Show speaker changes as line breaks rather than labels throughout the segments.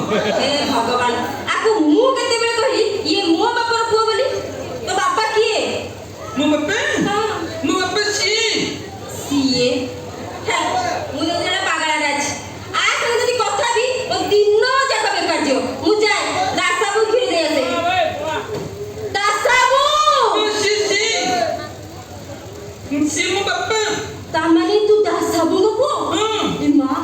हे भगवान आको मु केते बेले कहि ये मो बापर पुओ बोली तो बापा किए
मो बापा
हां
मो बापा
सीए हे मु जरा पागला राज आ संग जदी कथा भी ओ दिन जाक बेकार दियो मु जाय दासाबू खिर दे आसे दासाबू
सी मो बापा
ता माने तू दासाबू को पुओ ए मां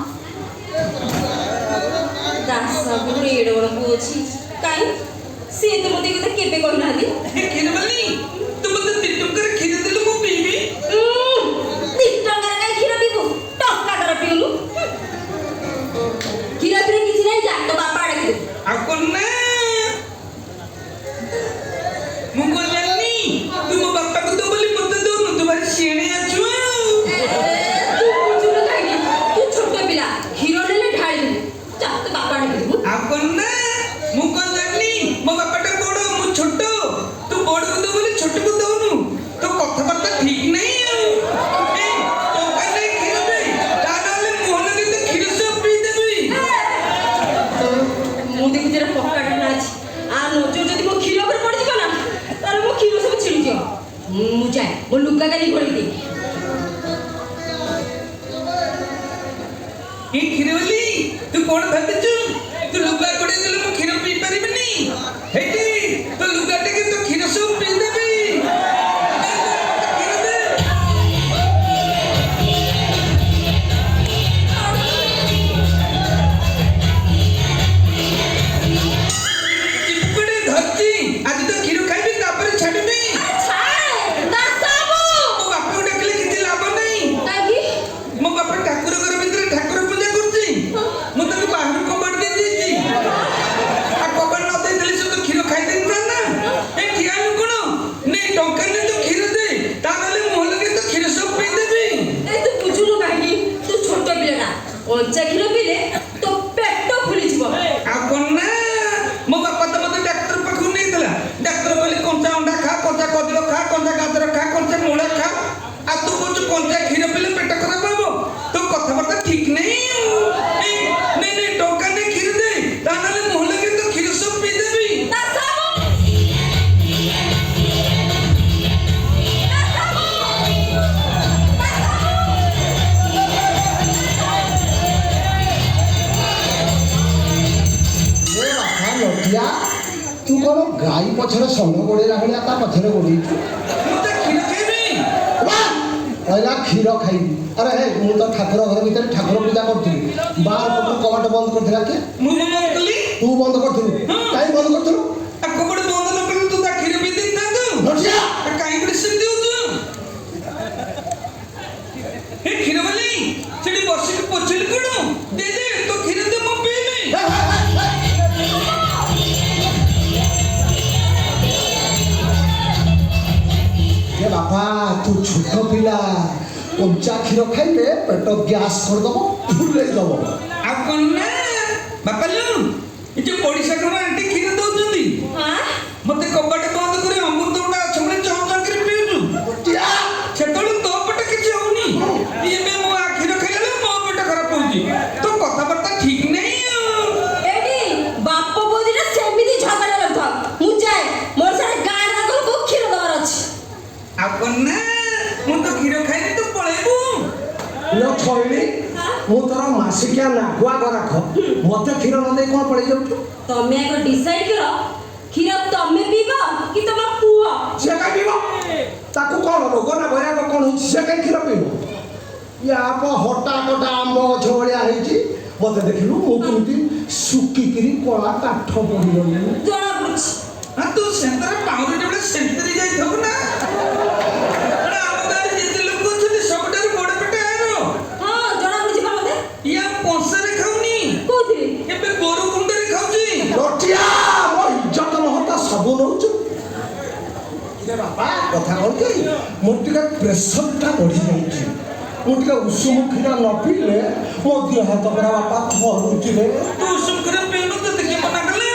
दासाबू रेड वाला पुओ छी काई से तो मते कथा केबे कहना दी
खिर वाली तुम तो 3 टंका खिर देलु मो पीबी
3 टंका का खिर पीबू टंका कर पीलु खिर पीरे किछि नहीं जा तो बापा डाके
आ कोन ना मु को जानी तुम बापा को तो बोली मत दो न तुम्हारी सीणे आछु
तू बुझुलो काई तू छोटो पिला खिर नेले ढाळी दे जा तो बापा डाके
आ कोन ना मु को जानी मो बापा टा बड़ मु छोटो तू बड़ को तो बोली छोटो को दोनु तो कथा बार्ता ठीक नहीं ए टंका नहीं खिर दे तानाले मोहन के तो खिर सब पी देबी
मु देखि जरा पक्का नाच आ नजर जदी मो खिर पर पड़ जिबो ना तार मो खिर सब छिड़ी दियो मु जाय मो लुगा गाली घोड़ी दे
ए खिरवली तू कोन भाबिचु तू लुगा कोडे देले मु खिर पी परिबनी हेटी तो लुगा टे के तो खिर सब पी देबी खिर दे चिपकड़े धरती आज तो खिर खाइबी तापर छाडबी
छाड़ दासाबू
मो बापा को डाकले किछि लाभ नहीं
काकी
मो बापा ठाकुर घर भीतर ठाकुर पूजा करछि मु तो बाहर कबड़ दे देछि आ कबड़ न दे देली से तो खीर खाइ दिन ना ए ठिया नु कोन नहीं टंका ने तो खीर दे ता वाले मोह लगे तो खीर सब पी देबी
ए तू बुझुनु काकी तू छोटो पिलाटा ओंचा खिर पीले तो पेट फुली जिवो
आ कोन ना मो बापा तो मते डॉक्टर पाखु नहीं दिला डॉक्टर बोले कंचा अंडा खा कंचा कदलो खा कंचा गाजर खा कंचा मूला खा आ तू कुछ कंचा खीर पीले पेट खराब हो तो कथा बार्ता ठीक नहीं नहीं टंका ने खीर दे ता नाले मोह लगे तो खीर सब पी देबी
दासाबू
ए बापा लटिया तू कोन गाई पछरे संग गोड़ेला भलिया ता पछरे गोड़ेइछु
मते खीर खाइबी
कहला क्षीर खाइबी अरे हे मु तो ठाकुर घर भीतर ठाकुर पूजा करथि बाहर पटु कबाट बंद करथिला के
मु बंद कली
तू बंद करथिलु काई बंद करथिलु
आ कबड़ बंद न कली तू ता खीर पी दे ता तू
लटिया
आ काई बड़ी सिम दिउ तू हे खीर वाली सेडी बसी के पोछिल कणो दे दे तो खीर दे मो पीबी
ए बापा तू छोट पिला कंचा क्षीर खाइले पेट गैस कर दबो फुले दबो
आ कोन ना बापा लो ए जे पड़िसा घर आंटी खीर दउचंदी
हां
मते कबाट बंद करे अमृत उडा छमणे चौका कर पिउचु
लटिया
छेतळु तो पट किछ होनी ये में मो आखिर खाइले मो पेट खराब होउची तो कथा बार्ता ठीक नहीं
एडी बाप बोदिरा सेमिति झगड़ा लगथा मु जाय मोर सारे गाड़ रखल को खिर दवर अछि
आ कोन ना मु तो खीर खाइले तो पळेबू
लो छोइली मु तोर मासिकिया नागुआ राख मते क्षीर न दे कोन पड़ी जाउछु
तमे एगो डिसाइड करो खिर तमे पीबो कि तमा पुओ
से का पीबो ताकू कोन रोग ना भया कोन होछि से का क्षीर पीबो या आप हटा कटा आंब छोड़िया हेछि मते देखिलु मु कुंती सुकी किरी कोला काठ पड़ी गली
जणा बुझ
हां तू सेंटर पाउडर टेबल सेंटर जाई थबु ना अरे हम गाड़ी जिते लोग छथि सबटर बड़ पेट आरो
हां जणा बुझ मते
या पोसरे खाउनी
कोथि
एबे गोरु कुंडरे खाउची
लटिया मो इज्जत महता सब नउछु रे बापा कथा कहते मोर टिका प्रेशर टा बढ़ी जाउछि मोर टिका उषुम क्षीर न पीले मो देह हाथ पर बापा थरुछि रे
तू सुखरे पेनु तो देखि मना कले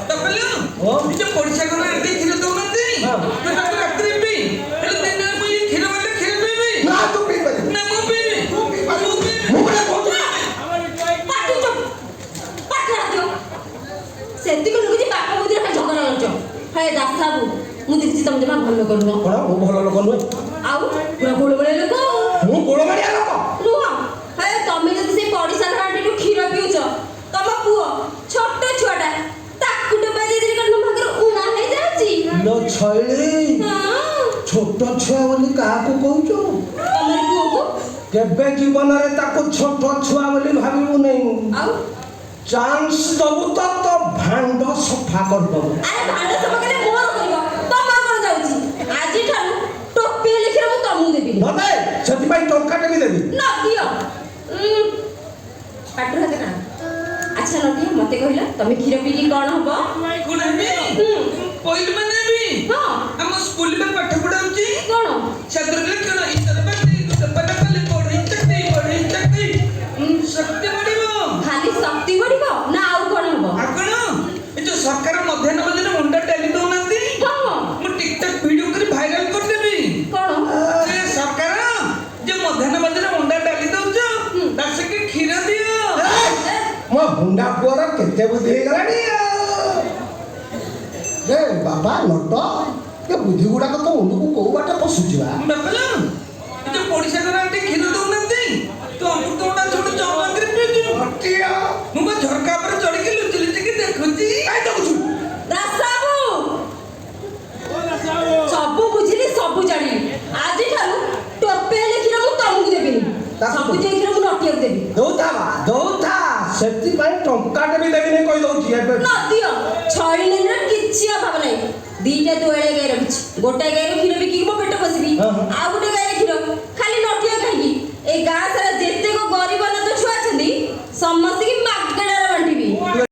तबले
ओ
जे पड़िसा घर आंटी खीर दउनती
हां
तो रात्रि पी हेले दिन मु खीर वाले खीर पीबी
ना तू पी बे
ना मु पीबी
तू पी
मु पीबी
मुकड़े बोल
पाटी चुप ଭଲ ଲୋକ ନୁହଁ।
କଣ ମୁଁ ଭଲ ଲୋକ ନୁହେଁ?
ଆଉ ପୁରା ଗୋଳମାଳିଆ ଲୋକ।
ମୁଁ ଗୋଳମାଳିଆ ଲୋକ?
ନୁହଁ। ହେ ତମେ ଯଦି ସେ ପଡ଼ିଶା ଘାଟିରୁ କ୍ଷୀର ପିଉଛ, ତମ ପୁଅ ଛୋଟ ଛୁଆଟା ତାକୁ ଡବା ଦେଇଦେଲି କଣ ମୋ ଭାଗରେ ଉଣା ହେଇଯାଉଛି?
ଲୋ ଛଇଳି,
ହଁ
ଛୋଟ ଛୁଆ ବୋଲି କାହାକୁ କହୁଛ?
ତମର ପୁଅକୁ।
କେବେ ଜୀବନରେ ତାକୁ ଛୋଟ ଛୁଆ ବୋଲି ଭାବିବୁ ନାହିଁ।
ଆଉ
ଚାନ୍ସ ଦବୁ ତ ତୋ ଭାଣ୍ଡ ସଫା କରିଦବୁ।
ଆରେ ଭାଣ୍ଡ ସଫା କଲେ ମୋର କରିବ, ତମର କଣ ଯାଉଛି? ଆଜିଠାରୁ ଟୋପି ହେଲେ କ୍ଷୀର ମୁଁ ତମକୁ ଦେବିନି।
ନଦେ, ସେଥିପାଇଁ ଟଙ୍କାଟେ ବି ଦେବି।
ନ ଦିଅ। ପାଟିରୁ ହାତ କାଢ଼। ଆଚ୍ଛା ନଟିଆ, ମତେ କହିଲ ତମେ କ୍ଷୀର ପିଇକି କଣ ହବ?
କଣ ହେବି? ପଇଲି ମାନେ ହେବି।
ହଁ
ଆମ ସ୍କୁଲରେ ପାଠ ପଢାଉଛି।
କଣ?
ଛାତ୍ରମାନେ କଣ ଇତର ପାଟି ଦପଟା କଲେ ପଢେଇ ଚାକରି ଶକ୍ତି ବଢିବ।
ଖାଲି ଶକ୍ତି ବଢିବ ନା ଆଉ କଣ ହବ?
ଆଉ କଣ ଏ ଯୋଉ ସରକାର ମଧ୍ୟାହ୍ନ ଭୋଜନ ମୁଣ୍ଡ ଟେଲି ଦଉନାହାନ୍ତି,
ହଁ
ମୁଁ ଟିକଟକ୍ ଭିଡିଓ କରି ଭାଇରାଲ କରିଦେବି।
କଣ?
ସେ ସରକାର ଯେ ମଧ୍ୟାହ୍ନ ଭୋଜନ ମୁଣ୍ଡ ଡାଲି ଦଉଛ, ତା ସଙ୍ଗେ କ୍ଷୀର ଦିଅ।
ମୋ ହୁଣ୍ଡା ପୁଅର କେତେ ବୁଦ୍ଧି ହେଇଗଲାଣି। ରେ ବାବା ନଟ, ଏ ବୁଦ୍ଧି ଗୁଡାକ ତ ମୁଣ୍ଡକୁ କୋଉ ବାଟେ ପଶୁଛି ବା?
ବାପା ଏ ଯୋଉ ପଡିଶା ଘର ଆଣ୍ଟି କ୍ଷୀର ଦଉନାହାନ୍ତି, ତୁ ଅମୃତଭଣ୍ଡା ଛୋଟ ଚଉପାକରେ ପିଉଛୁ। ମୁଁ ବା ଝରକା ଉପରେ ଚଢିକି ଲୁଚି ଲୁଚିକି ଦେଖୁଛି।
କାଇଁ ଦେଖୁଛୁ?
ଦାସବାବୁ, ସବୁ ବୁଝିଲି, ସବୁ ଜାଣିଲି। ଆଜିଠାରୁ ଟୋପେ ହେଲେ କ୍ଷୀର ମୁଁ ତମକୁ ଦେବିନି। ସବୁ ଯେ କ୍ଷୀର ମୁଁ ନଟିଆକୁ ଦେବି।
ଦଉଥା ବା, ଦଉଥା। ସେଥିପାଇଁ ଟଙ୍କାଟେ ବି ଦେବିନି କହି ଦଉଛି ଏବେ।
ନ ଦିଅ। ଛଳିନେର କିଛି ଅଭାବ ନାହିଁ। ଦିଟା ଦୁଆଳିଆ ଗାଈ ରଖିଛି। ଗୋଟାଏ ଗାଈର କ୍ଷୀର ବିକିକି ମୋ ପେଟ ପୋଷିବି,
ହଁ, ହଁ।
ଆଉ ଗୋଟେ ଗାଈର କ୍ଷୀର